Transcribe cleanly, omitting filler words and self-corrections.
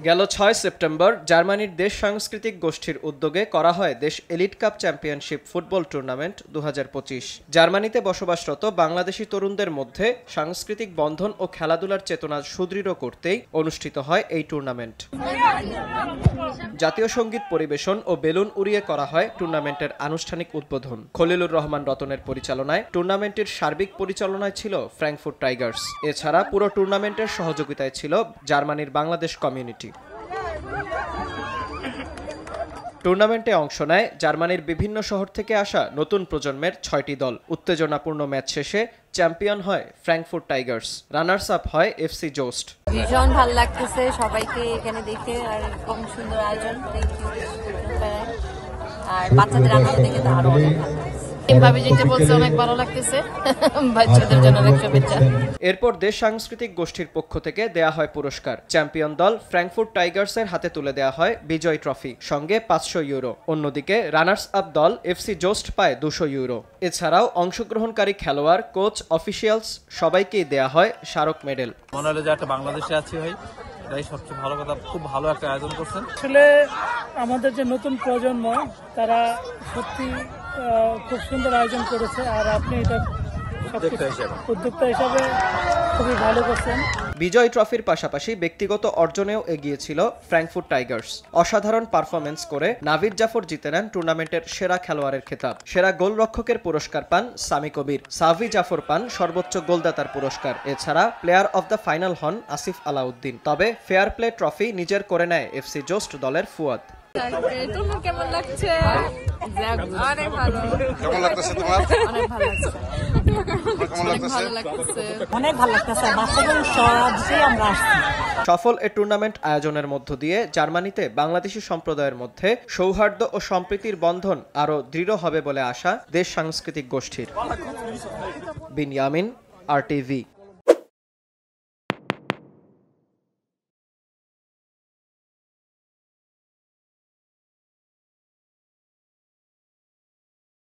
গেল ৬ সেপ্টেম্বর জার্মানির দেশ সাংস্কৃতিক গোষ্ঠীর উদ্যোগে করা হয় দেশ elite cup championship football tournament ২০২৫। জার্মানিতে বসবাসরত বাংলাদেশি তরুণদের মধ্যে সাংস্কৃতিক বন্ধন ও খেলাধুলার চেতনা সুদৃঢ় করতেই অনুষ্ঠিত হয় এই টুর্নামেন্ট। জাতীয় সঙ্গীত পরিবেশন ও বেলুন উড়িয়ে করা হয় টুর্নামেন্টের আনুষ্ঠানিক উদ্বোধন। খলিলুর রহমান রতনের পরিচালনায় টুর্নামেন্টের সার্বিক পরিচালনায় ছিল ফ্র্যাঙ্কফুর্ট টাইগার্স। এছাড়া পুরো টুর্নামেন্টের সহযোগিতায় ছিল জার্মানির বাংলাদেশ কমিউনিটি। টুর্নামেন্টে অংশ নেয় জার্মানির বিভিন্ন শহর থেকে আসা নতুন প্রজন্মের ৬টি দল। উত্তেজনাপূর্ণ ম্যাচ শেষে চ্যাম্পিয়ন হয় ফ্র্যাঙ্কফুর্ট টাইগার্স, রানার্স আপ হয় এফসি জোস্ট। ভীষণ ভালো লাগতেছে সবাইকে এখানে দেখে, আর এরকম সুন্দর আয়োজন, আর বাচ্চাদের আনন্দ দেখে তো আরো অনেক ভালো লাগছে। অনেক ভালো লাগতেছে, বাচ্চাদের জন্য অনেক শুভেচ্ছা। এরপর দেশ সাংস্কৃতিক গোষ্ঠীর পক্ষ থেকে দেয়া হয় পুরস্কার। চ্যাম্পিয়ন দল ফ্র্যাঙ্কফুর্ট টাইগার্সের হাতে তুলে দেয়া হয় বিজয় ট্রফি, সঙ্গে ৫০০ ইউরো। অন্যদিকে রানার্স আপ দল এফসি জোস্ট পায় ২০০ ইউরো। এছাড়াও অংশগ্রহণকারী খেলোয়াড়, কোচ, অফিসিয়ালস সবাইকেই দেয়া হয় স্মারক মেডেল। মনে হলো যে একটা বাংলাদেশে আছি ভাই, এটাই সবচেয়ে ভালো কথা। খুব ভালো একটা আয়োজন করছেন। আসলে আমাদের যে নতুন প্রজন্ম তারা সত্যি খুব সুন্দর আয়োজন করেছে, আর আপনি এটা উদ্যোক্তা হিসাবে খুবই ভালো করছেন। বিজয় ট্রফির পাশাপাশি ব্যক্তিগত অর্জনেও এগিয়েছিল ফ্র্যাঙ্কফুর্ট টাইগার্স। অসাধারণ পারফরমেন্স করে নাভিদ জাফর জিতে নেন টুর্নামেন্টের সেরা খেলোয়াড়ের খেতাব। সেরা গোলরক্ষকের পুরস্কার পান সামি কবির। সাভি জাফর পান সর্বোচ্চ গোলদাতার পুরস্কার। এছাড়া প্লেয়ার অব দ্য ফাইনাল হন আসিফ আলাউদ্দিন। তবে ফেয়ার প্লে ট্রফি নিজের করে নেয় এফসি জোস্ট দলের ফুয়াদ। কেমন লাগছে? অনেক ভালো। কেমন লাগতেছে তোমার? অনেক ভালো লাগছে। অনেক ভালো লাগতেছে। বাচ্চাদের সবচেয়ে আমরা আসছি। সফল এ টুর্নামেন্ট আয়োজনের মধ্য দিয়ে জার্মানিতে বাংলাদেশি সম্প্রদায়ের মধ্যে সৌহার্দ্য ও সম্প্রীতির বন্ধন আরও দৃঢ় হবে বলে আশা দেশ সাংস্কৃতিক গোষ্ঠীর। বিনয়ামিন, RTV।